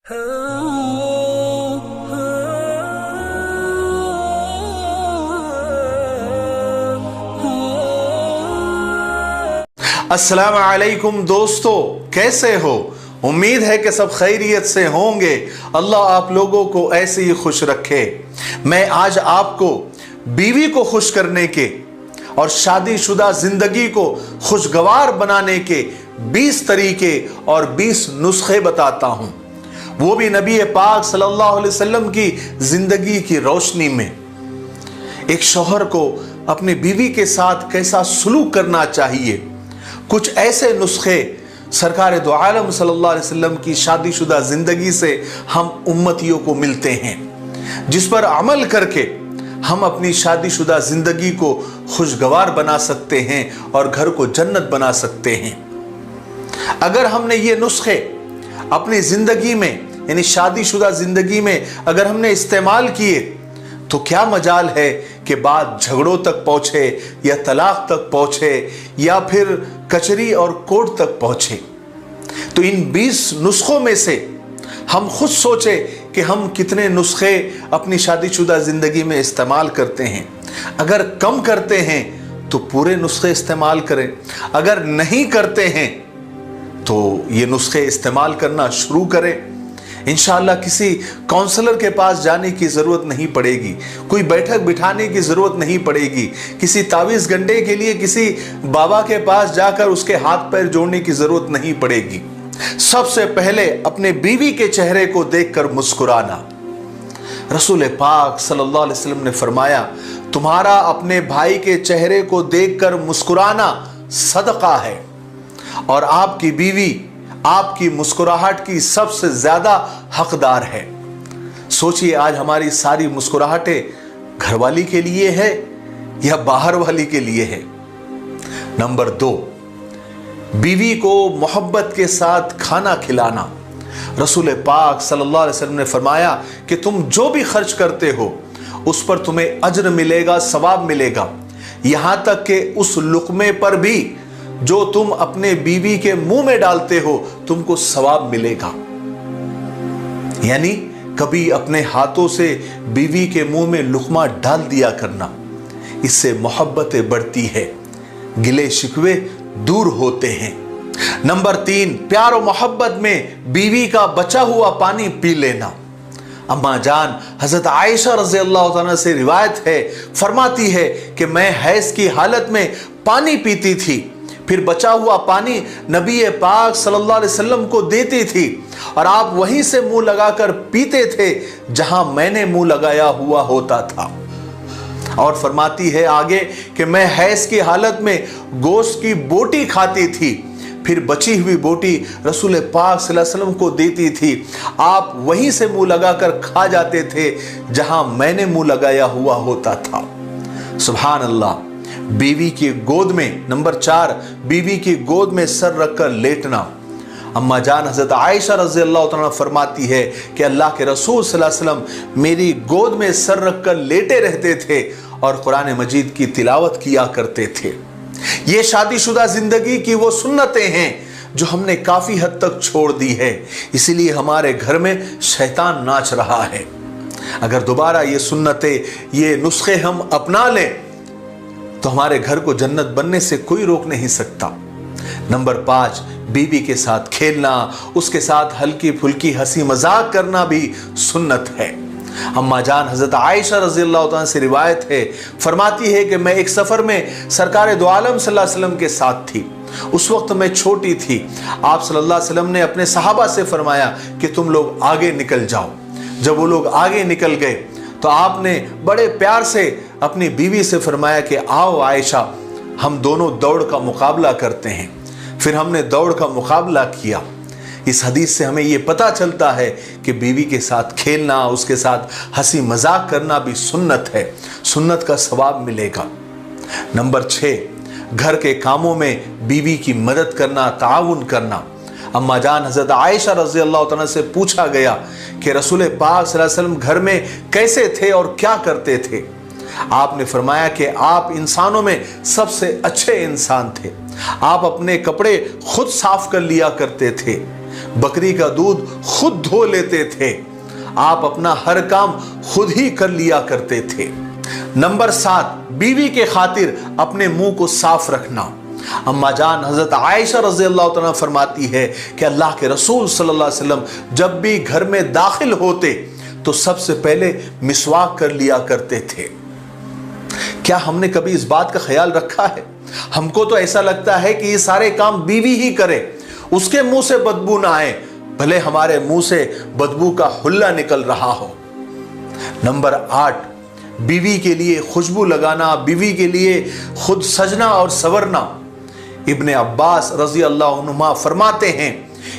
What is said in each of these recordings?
अस्सलाम वालेकुम दोस्तों, कैसे हो? उम्मीद है कि सब खैरियत से होंगे। अल्लाह आप लोगों को ऐसे ही खुश रखे। मैं आज आपको बीवी को खुश करने के और शादीशुदा जिंदगी को खुशगवार बनाने के 20 तरीके और 20 नुस्खे बताता हूं, वो भी नबी पाक सल्लल्लाहु अलैहि वसल्लम की जिंदगी की रोशनी में। एक शौहर को अपनी बीवी के साथ कैसा सलूक करना चाहिए, कुछ ऐसे नुस्खे सरकार दो आलम सल्लल्लाहु अलैहि वसल्लम की शादीशुदा जिंदगी से हम उम्मतियों को मिलते हैं, जिस पर अमल करके हम अपनी शादीशुदा जिंदगी को खुशगवार बना सकते हैं और घर को जन्नत बना सकते हैं। अगर हमने ये नुस्खे अपनी जिंदगी में, यानी शादीशुदा जिंदगी में अगर हमने इस्तेमाल किए, तो क्या मजाल है कि बात झगड़ों तक पहुंचे या तलाक तक पहुंचे या फिर कचहरी और कोर्ट तक पहुंचे। तो इन 20 नुस्खों में से हम खुद सोचे कि हम कितने नुस्खे अपनी शादीशुदा जिंदगी में इस्तेमाल करते हैं। अगर कम करते हैं तो पूरे नुस्खे इस्तेमाल करें, अगर नहीं करते हैं तो ये नुस्खे इस्तेमाल करना शुरू करें। इंशाअल्लाह किसी काउंसलर के पास जाने की ज़रूरत नहीं पड़ेगी, कोई बैठक बिठाने की ज़रूरत नहीं पड़ेगी, किसी तावीज़ गंडे के लिए किसी बाबा के पास जाकर उसके हाथ पैर जोड़ने की ज़रूरत नहीं पड़ेगी। सबसे पहले अपने बीवी के चेहरे को देखकर मुस्कुराना। रसूल पाक सल्लल्लाहु अलैहि वसल्लम ने फरमाया, तुम्हारा अपने भाई के चेहरे को देखकर मुस्कुराना सदका है, और आपकी बीवी आपकी मुस्कुराहट की सबसे ज्यादा हकदार है। सोचिए, आज हमारी सारी मुस्कुराहटें घरवाली के लिए है या बाहर वाली के लिए है। नंबर 2, बीवी को मोहब्बत के साथ खाना खिलाना। रसूल पाक सल्लल्लाहु अलैहि वसल्लम ने फरमाया कि तुम जो भी खर्च करते हो उस पर तुम्हें अज्र मिलेगा, सवाब मिलेगा, यहां तक कि उस लुक़मे पर भी जो तुम अपने बीवी के मुंह में डालते हो तुमको सवाब मिलेगा। यानी कभी अपने हाथों से बीवी के मुंह में लुकमा डाल दिया करना, इससे मोहब्बतें बढ़ती है, गिले शिकवे दूर होते हैं। नंबर 3, प्यार और मोहब्बत में बीवी का बचा हुआ पानी पी लेना। अम्मा जान हजरत आयशा रज़ी अल्लाह तआला से रिवायत है, फरमाती है कि मैं हैज़ की हालत में पानी पीती थी, फिर बचा हुआ पानी नबी पाक सल्लल्लाहु अलैहि वसल्लम को देती थी और आप वहीं से मुंह लगाकर पीते थे जहां मैंने मुंह लगाया हुआ होता था। और फरमाती है आगे कि मैं हैज़ की हालत में गोश्त की बोटी खाती थी, फिर बची हुई बोटी रसूल पाक सल्लल्लाहु अलैहि वसल्लम को देती थी, आप वहीं से मुंह लगाकर खा जाते थे जहां मैंने मुंह लगाया हुआ होता था। सुभान अल्लाह। बीवी की गोद में, नंबर 4, बीवी की गोद में सर रखकर लेटना। अम्मा जान हजरत आयशा रज़ी अल्लाह तआला फरमाती है कि अल्लाह के रसूल सल्लल्लाहु अलैहि वसल्लम मेरी गोद में सर रखकर लेटे रहते थे और कुरान मजीद की तिलावत किया करते थे। ये शादीशुदा जिंदगी की वो सुन्नतें हैं जो हमने काफी हद तक छोड़ दी है, इसीलिए हमारे घर में शैतान नाच रहा है। अगर दोबारा ये सुन्नतें, ये नुस्खे हम अपना लें तो हमारे घर को जन्नत बनने से कोई रोक नहीं सकता। नंबर 5, बीवी के साथ खेलना, उसके साथ हल्की फुल्की हंसी मजाक करना भी सुन्नत है। अम्मा जान हजरत आयशा रज़ी अल्लाह तआला से रिवायत है, फरमाती है कि मैं एक सफ़र में सरकार दो आलम सल्लल्लाहु अलैहि वसल्लम के साथ थी। उस वक्त मैं छोटी थी। आप सल्लल्लाहु अलैहि वसल्लम ने अपने सहाबा से फरमाया कि तुम लोग आगे निकल जाओ। जब वो लोग आगे निकल गए तो आपने बड़े प्यार से अपनी बीवी से फरमाया कि आओ आयशा, हम दोनों दौड़ का मुकाबला करते हैं। फिर हमने दौड़ का मुकाबला किया। इस हदीस से हमें यह पता चलता है कि बीवी के साथ खेलना, उसके साथ हंसी मजाक करना भी सुन्नत है, सुन्नत का सवाब मिलेगा। नंबर 6, घर के कामों में बीवी की मदद करना, ताउन करना। अम्मा जान हजरत आयशा रज़ी अल्लाह तआला से पूछा गया कि रसूल पाक सल्लल्लाहु अलैहि वसल्लम घर में कैसे थे और क्या करते थे। आपने फरमाया कि आप इंसानों में सबसे अच्छे इंसान थे। आप अपने कपड़े खुद साफ कर लिया करते थे, बकरी का दूध खुद धो लेते थे। आप अपना हर काम खुद ही कर लिया करते थे। नंबर 7, बीवी के खातिर अपने मुंह को साफ रखना। अम्मा जान हजरत आयशा रज़ी अल्लाह तआला फरमाती है कि अल्लाह के रसूल सल्लल्लाहु अलैहि वसल्लम जब भी घर में दाखिल होते तो सबसे पहले मिसवाक कर लिया करते थे। क्या हमने कभी इस बात का ख्याल रखा है? हमको तो ऐसा लगता है कि ये सारे काम बीवी ही करे, उसके मुंह से बदबू ना आए, भले हमारे मुंह से बदबू का हुल्ला निकल रहा हो। नंबर 8, बीवी के लिए खुशबू लगाना, बीवी के लिए खुद सजना और संवरना। इब्ने अब्बास रजी अल्लाह अन्हुमा फरमाते हैं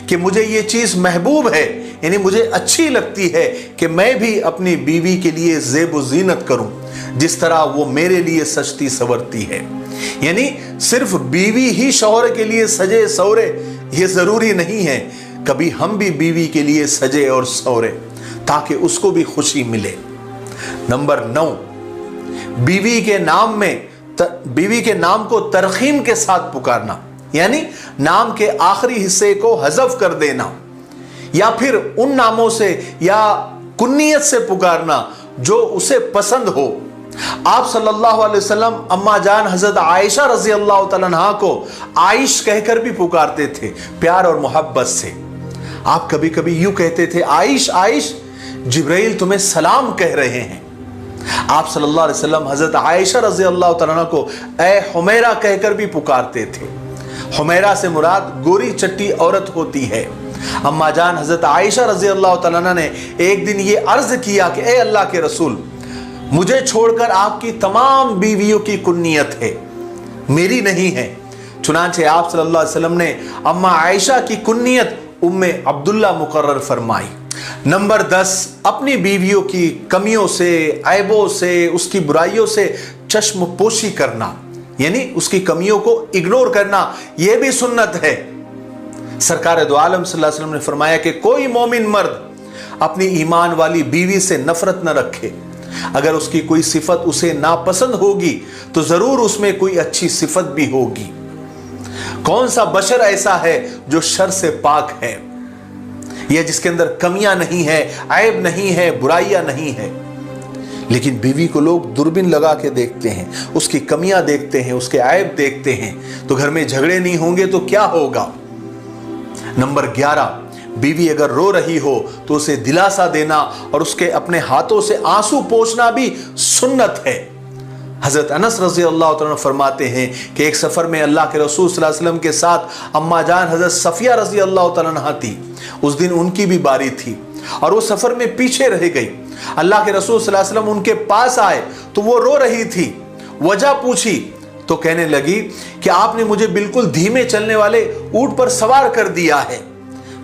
कि मुझे ये चीज़ महबूब है, यानी मुझे अच्छी लगती है कि मैं भी अपनी बीवी के लिए ज़ेब व ज़ीनत करूं जिस तरह वो मेरे लिए सजती संवरती है। यानी सिर्फ बीवी ही शौहर के लिए सजे सवरे ये ज़रूरी नहीं है, कभी हम भी बीवी के लिए सजे और सवरे ताकि उसको भी खुशी मिले। नंबर 9, बीवी के नाम को तरखीम के साथ पुकारना, यानी नाम के आखिरी हिस्से को हज़फ कर देना या फिर उन नामों से या कुन्नियत से पुकारना जो उसे पसंद हो। आप सल्लल्लाहु अलैहि वसल्लम अम्मा जान हजरत आयशा रजी अल्लाह तआला अन्हा को आइश कहकर भी पुकारते थे, प्यार और मोहब्बत से। आप कभी कभी यूं कहते थे, आइश आइश, जिब्राइल तुम्हें सलाम कह रहे हैं। आप सल्लल्लाहु अलैहि वसल्लम हजरत आयशा रजी अल्लाह तआला अन्हा को ए हुमैरा कहकर भी पुकारते थे। हुमैरा से मुराद गोरी चट्टी औरत होती है। अम्मा जान हजरत आयशा रजी अल्लाह तआला अन्हा ने एक दिन ये अर्ज किया कि ए अल्लाह के रसूल, मुझे छोड़कर आपकी तमाम बीवियों की कुन्नियत है, मेरी नहीं है। चुनांचे आप सल्लल्लाहु अलैहि वसल्लम ने अम्मा आयशा की कुन्नियत उम्मे अब्दुल्ला मुकर्रर फरमाई। नंबर 10, अपनी बीवियों की कमियों से, ऐबों से, उसकी बुराइयों से चश्म पोशी करना, यानी उसकी कमियों को इग्नोर करना, यह भी सुन्नत है। सरकार दो आलम सल्लल्लाहु अलैहि वसल्लम ने फरमाया कि कोई मोमिन मर्द अपनी ईमान वाली बीवी से नफरत न रखे। अगर उसकी कोई सिफत उसे नापसंद होगी तो जरूर उसमें कोई अच्छी सिफत भी होगी। कौन सा बशर ऐसा है जो शर से पाक है या जिसके अंदर कमियां नहीं है, ऐब नहीं है, बुराइयां नहीं है? लेकिन बीवी को लोग दूरबीन लगा के देखते हैं, उसकी कमियां देखते हैं, उसके ऐब देखते हैं। तो घर में झगड़े नहीं होंगे तो क्या होगा? नंबर 11, बीवी अगर रो रही हो तो उसे दिलासा देना और उसके अपने हाथों से आंसू पोंछना भी सुन्नत है। हजरत अनस रजी अल्लाह तआला फरमाते हैं कि एक सफर में अल्लाह के रसूल सल्लल्लाहु अलैहि वसल्लम के साथ अम्मा जान हजरत सफिया रजी अल्लाह तआला अन्हा थी। उस दिन उनकी भी बारी थी और वो सफर में पीछे रह गई। अल्लाह के रसूल सल्लल्लाहु अलैहि वसल्लम उनके पास आए तो वो रो रही थी। वजह पूछी तो कहने लगी कि आपने मुझे बिल्कुल धीमे चलने वाले ऊंट पर सवार कर दिया है,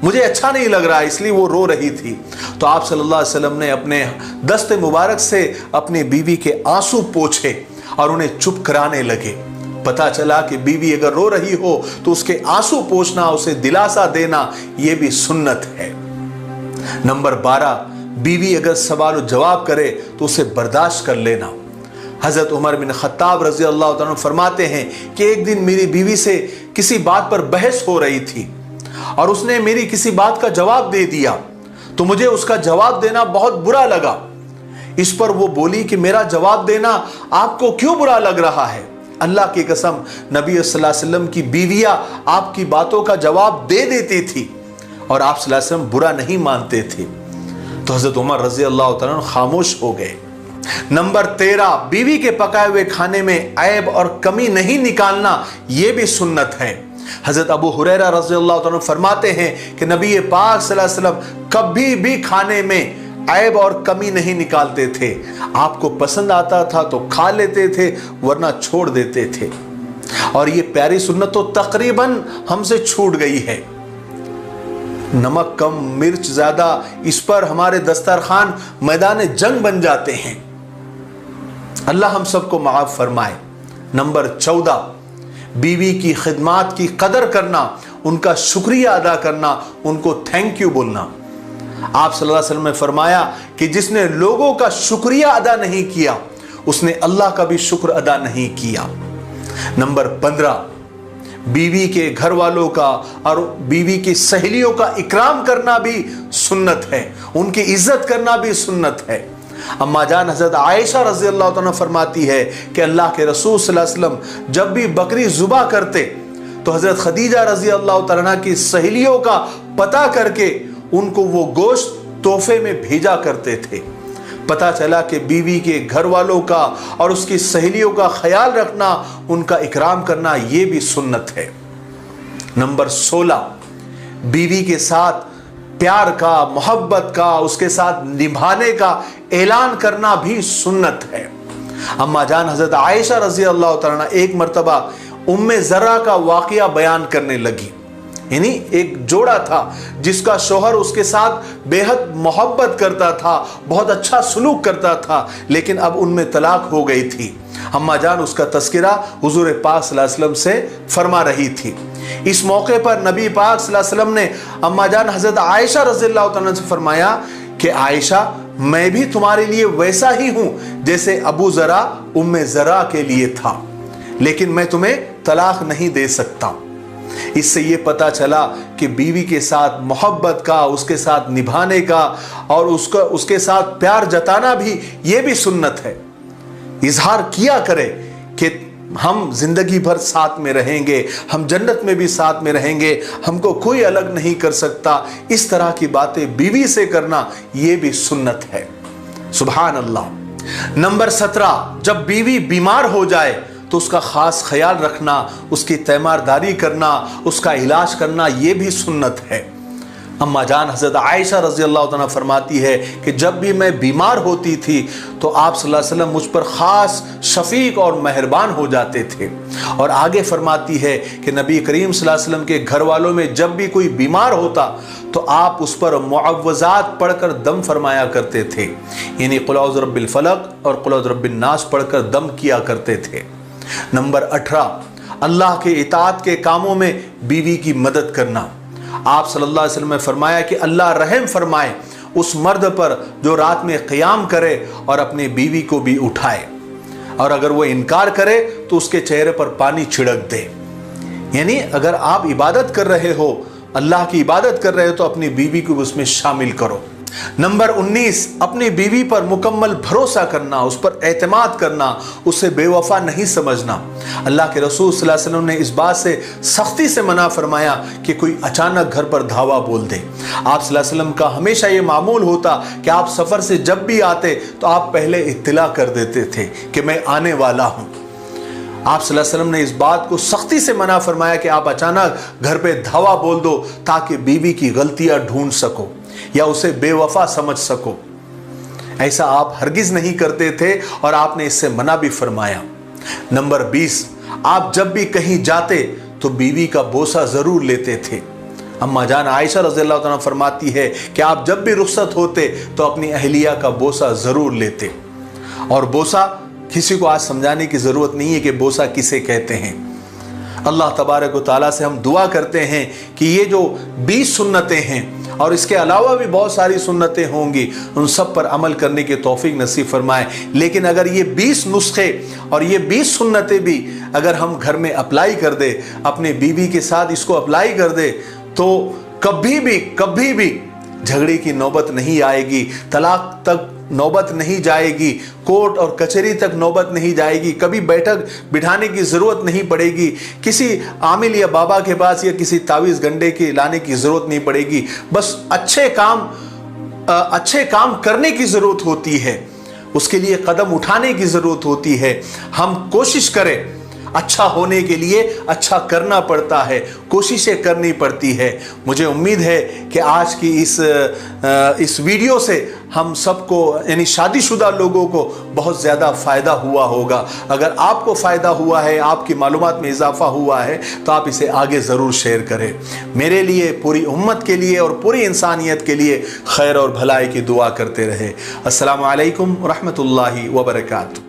मुझे अच्छा नहीं लग रहा, इसलिए वो रो रही थी। तो आप सल्लल्लाहु अलैहि वसल्लम ने अपने दस्ते मुबारक से अपनी बीवी के आंसू पोंछे और उन्हें चुप कराने लगे। पता चला कि बीवी अगर रो रही हो तो उसके आंसू पोंछना, उसे दिलासा देना, यह भी सुन्नत है। नंबर 12, बीवी अगर सवाल जवाब करे तो उसे बर्दाश्त कर लेना। हजरत उमर बिन खत्ताब रजी अल्लाह तआला फरमाते हैं कि एक दिन मेरी बीवी से किसी बात पर बहस हो रही थी और उसने मेरी किसी बात का जवाब दे दिया तो मुझे उसका जवाब देना बहुत बुरा लगा। इस पर वो बोली कि मेरा जवाब देना आपको क्यों बुरा लग रहा है? अल्लाह की कसम, नबी सल्लल्लाहु अलैहि वसल्लम की बीवियां आपकी बातों का जवाब दे देती थी और आप सल्लल्लाहु अलैहि वसल्लम बुरा नहीं मानते थे। तो हजरत उमर रजी अल्लाह तआला खामोश हो गए। नंबर 13, बीवी के पकाए हुए खाने में ऐब और कमी नहीं निकालना, यह भी सुन्नत है। हजरत अबू हुरैरा रज़ी अल्लाह तआला फरमाते हैं कि नबी पाक सल्लल्लाहु अलैहि वसल्लम कभी भी खाने में ऐब और कमी नहीं निकालते थे। आपको पसंद आता था तो खा लेते थे, वरना छोड़ देते थे। और ये प्यारी सुन्नत तो तकरीबन हमसे छूट गई है। नमक कम, मिर्च ज्यादा, इस पर हमारे दस्तरखान मैदान जंग बन जाते हैं। अल्लाह हम सबको माफ फरमाए। नंबर 14, बीवी की खिदमत की कदर करना, उनका शुक्रिया अदा करना, उनको थैंक यू बोलना। आप सल्लल्लाहु अलैहि वसल्लम ने फरमाया कि जिसने लोगों का शुक्रिया अदा नहीं किया उसने अल्लाह का भी शुक्र अदा नहीं किया। नंबर 15, बीवी के घर वालों का और बीवी की सहेलियों का इकराम करना भी सुन्नत है, उनकी इज्जत करना भी सुन्नत है। अम्मा जान हज़रत आयशा रज़ी अल्लाह तआला फरमाती है कि अल्लाह के रसूल सल्लल्लाहु अलैहि वसल्लम जब भी बकरी ज़ुबा करते तो हज़रत खदीजा रज़ी अल्लाह तआला की सहेलियों का पता करके उनको वो गोश्त तोहफे में भेजा करते थे। पता चला कि बीवी के घर वालों का और उसकी सहेलियों का ख्याल रखना, उनका इकराम करना, ये भी सुन्नत है। नंबर 16, बीवी के साथ प्यार का, मोहब्बत का, उसके साथ निभाने का ऐलान करना भी सुन्नत है। अम्मा जान हज़रत आयशा रज़ी अल्लाह तआला एक मरतबा उम्मे ज़रा का वाक़या बयान करने लगी। यानी एक जोड़ा था जिसका शौहर उसके साथ बेहद मोहब्बत करता था, बहुत अच्छा सलूक करता था, लेकिन अब उनमें तलाक हो गई थी। अम्मा जान उसका तस्किरा हुजूर पाक सल्लल्लाहु अलैहि वसल्लम से फरमा रही थी। इस मौके पर नबी पाक सल्लल्लाहु अलैहि वसल्लम ने अम्मा जान हज़रत आयशा रज़ियल्लाहु तआला से फरमाया कि आयशा, मैं भी तुम्हारे लिए वैसा ही हूं जैसे अबू ज़रा उम्मे ज़रा के लिए था, लेकिन मैं तुम्हें तलाक नहीं दे सकता। इससे ये पता चला कि बीवी के साथ मोहब्बत का, उसके साथ निभाने का और उसके साथ प्यार जताना भी, ये भी सुन्नत है। इजहार किया करे कि हम जिंदगी भर साथ में रहेंगे, हम जन्नत में भी साथ में रहेंगे, हमको कोई अलग नहीं कर सकता। इस तरह की बातें बीवी से करना, ये भी सुन्नत है। सुभान अल्लाह। नंबर 17, जब बीवी बीमार हो जाए तो उसका खास ख्याल रखना, उसकी तीमारदारी करना, उसका इलाज करना, ये भी सुन्नत है। अम्मा जान हज़रत आयशा रज़ी अल्लाह तआला फरमाती है कि जब भी मैं बीमार होती थी तो आप सल्लल्लाहु अलैहि वसल्लम मुझ पर ख़ास शफ़ीक और मेहरबान हो जाते थे। और आगे फरमाती है कि नबी करीम सल्लल्लाहु अलैहि वसल्लम के घर वालों में जब भी कोई बीमार होता तो आप उस पर मुअव्वज़ात पढ़कर दम फरमाया करते थे, यानी क़ुल औज़ु बिरब्बिल फ़लक़ और क़ुल औज़ु बिरब्बिन नास पढ़कर दम किया करते थे। नंबर 18, अल्लाह के इताअत के कामों में बीवी की मदद करना। आप सल्लल्लाहु अलैहि वसल्लम ने फरमाया कि अल्लाह रहम फरमाए उस मर्द पर जो रात में क़याम करे और अपनी बीवी को भी उठाए, और अगर वो इनकार करे तो उसके चेहरे पर पानी छिड़क दे। यानी अगर आप इबादत कर रहे हो, अल्लाह की इबादत कर रहे हो, तो अपनी बीवी को उसमें शामिल करो। नंबर 19, अपनी बीवी पर मुकम्मल भरोसा करना, उस पर एतमाद करना, उसे बेवफा नहीं समझना। अल्लाह के रसूल सल्लल्लाहु अलैहि वसल्लम ने इस बात से सख्ती से मना फरमाया कि कोई अचानक घर पर धावा बोल दे। आप सल्लल्लाहु अलैहि वसल्लम का हमेशा ये मामूल होता कि आप सफ़र से जब भी आते तो आप पहले इत्तला कर देते थे कि मैं आने वाला हूँ। आप सल्लल्लाहु अलैहि वसल्लम ने इस बात को सख्ती से मना फरमाया कि आप अचानक घर पे धावा बोल दो ताकि बीवी की गलतियां ढूंढ सको या उसे बेवफा समझ सको। ऐसा आप हरगिज नहीं करते थे और आपने इससे मना भी फरमाया। नंबर 20, आप जब भी कहीं जाते तो बीवी का बोसा जरूर लेते थे। अम्मा जान आयशा रज़ियल्लाहु तआला फरमाती है कि आप जब भी रुखसत होते तो अपनी अहलिया का बोसा जरूर लेते। और बोसा किसी को आज समझाने की ज़रूरत नहीं है कि बोसा किसे कहते हैं। अल्लाह तबारक व तआला से हम दुआ करते हैं कि ये जो 20 सुन्नतें हैं और इसके अलावा भी बहुत सारी सुन्नतें होंगी, उन सब पर अमल करने की तौफीक नसीब फरमाए। लेकिन अगर ये 20 नुस्खे और ये 20 सुन्नतें भी अगर हम घर में अप्लाई कर दे, अपने बीवी के साथ इसको अप्लाई कर दे, तो कभी भी झगड़े की नौबत नहीं आएगी, तलाक तक नौबत नहीं जाएगी, कोर्ट और कचहरी तक नौबत नहीं जाएगी, कभी बैठक बिठाने की ज़रूरत नहीं पड़ेगी, किसी आमिल या बाबा के पास या किसी तावीज़ गंडे के लाने की ज़रूरत नहीं पड़ेगी। बस अच्छे काम करने की ज़रूरत होती है, उसके लिए कदम उठाने की ज़रूरत होती है। हम कोशिश करें, अच्छा होने के लिए अच्छा करना पड़ता है, कोशिशें करनी पड़ती है। मुझे उम्मीद है कि आज की इस वीडियो से हम सबको यानी शादीशुदा लोगों को बहुत ज़्यादा फ़ायदा हुआ होगा। अगर आपको फ़ायदा हुआ है, आपकी मालूमात में इजाफ़ा हुआ है, तो आप इसे आगे ज़रूर शेयर करें। मेरे लिए, पूरी उम्मत के लिए और पूरी इंसानियत के लिए खैर और भलाई की दुआ करते रहे। अस्सलामु अलैकुम रहमतुल्लाहि व बरकातुहू।